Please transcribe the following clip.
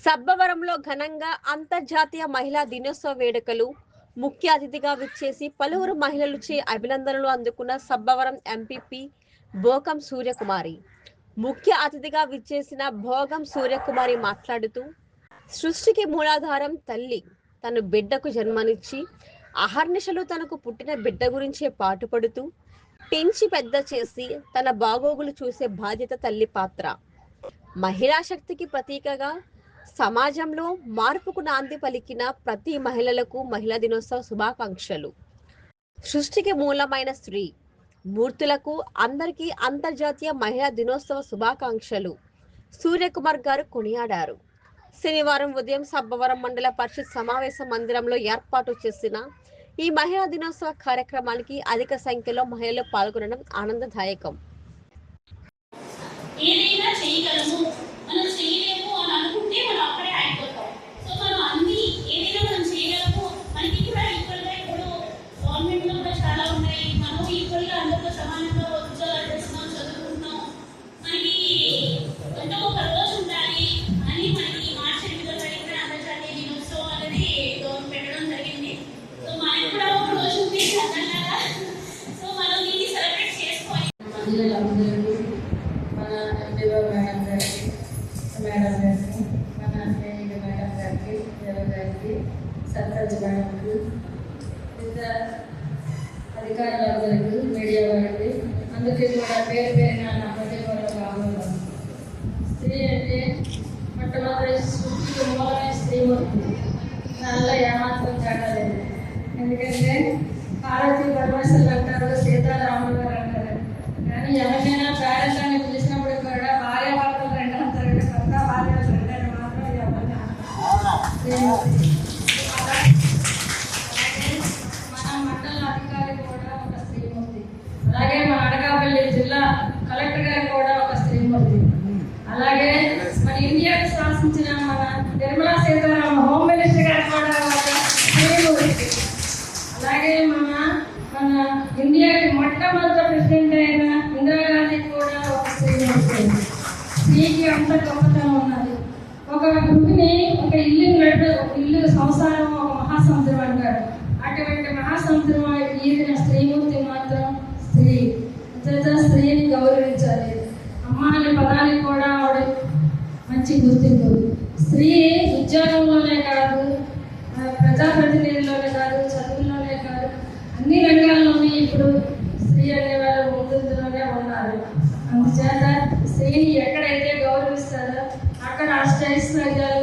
సబ్బవరంలో ఘనంగా అంతర్జాతీయ మహిళా దినోత్సవ వేడుకలు. ముఖ్య అతిథిగా విచ్చేసి పలువురు మహిళలచే అభినందనలు అందుకున్న సబ్బవరం ఎంపీపీ భోగం సూర్యకుమారి. ముఖ్య అతిథిగా విచ్చేసిన భోగం సూర్యకుమారి మాట్లాడుతూ, సృష్టికి మూలాధారం తల్లి తన బిడ్డకు జన్మనిచ్చి అహర్నిశలు తనకు పుట్టిన బిడ్డ గురించే పాటుపడుతూ పెంచి పెద్ద చేసి తన బాగోగులు చూసే బాధ్యత తల్లి పాత్ర. మహిళా శక్తికి ప్రతీకగా సమాజంలో మార్పుకు నాంది పలికిన ప్రతి మహిళలకు మహిళా దినోత్సవ శుభాకాంక్షలు. సృష్టికి మూలమైన స్త్రీ మూర్తులకు అందరికీ అంతర్జాతీయ మహిళా దినోత్సవ శుభాకాంక్షలు సూర్యకుమార్ గారు కొనియాడారు. శనివారం ఉదయం సబ్బవరం మండల పరిషత్ సమావేశ మందిరంలో ఏర్పాటు చేసిన ఈ మహిళా దినోత్సవ కార్యక్రమానికి అధిక సంఖ్యలో మహిళలు పాల్గొనడం ఆనందదాయకం. మన ఎంపీఓ మేడం గారికి, మన ఏఈఓ మేడం గారికి, దేవ గారికి, సర్పంచ్ మేడంకి, ఇతర అధికారులందరికీ, మీడియా వారికి అందరికీ కూడా పేరు పేరున నా హృదయపూర్వక ఆహ్వానం. స్త్రీ అంటే మొట్టమొదటి సృష్టికి మూలమైన స్త్రీమూర్తి. దానిలో ఏమాత్రం తేడా లేదు. ఎందుకంటే పార్వతీ పరమేశ్వరులు అంటారు, సీతారాములు గారు అంటారు. కానీ ఎవరినైనా పేరెంట్ని పిలిచినప్పుడు కూడా భార్య భర్తలు రెండు అంటారు, భర్త భార్యలు రెండని మాత్రం ఎవరిని మన మండల అధికారి కూడా ఒక స్త్రీమూర్తి. అలాగే మన అనకాపల్లి జిల్లా కలెక్టర్ గారు కూడా ఒక స్త్రీమూర్తి. అలాగే మన ఇండియాకు శాసించిన మన నిర్మలా సీతారామన్ హోమ్ మినిస్టర్ గారు కూడా ఒక స్త్రీమూర్తి. అలాగే మన ఇండియాకి మొట్టమొదటి ప్రెసిడెంట్ అయిన ఇందిరాగాంధీ కూడా ఒక స్త్రీమూర్తి. స్త్రీకి అంత గొప్పతనం ఉన్నది. ఒక గృహిణి ఒక ఇల్లు సంసారం ఒక మహాసముద్రం అంటారు. అటువంటి మహాసముద్రం ఈదిన స్త్రీమూర్తి మాత్రం స్త్రీ. స్త్రీని గౌరవించాలి. అమ్మ అనే పదానికి కూడా ఆవిడ మంచి గుర్తింపు. స్త్రీ ఉద్యోగంలోనే కాదు, ప్రజాప్రతినిధుల్లోనే కాదు, చదువుల్లోనే కాదు, అన్ని రంగాల్లోనే ఇప్పుడు స్త్రీ అనేవారు ముందులోనే ఉన్నారు. అందుచేత స్త్రీని ఎక్కడైతే గౌరవిస్తారో అక్కడ అష్టైశ్వర్యాలు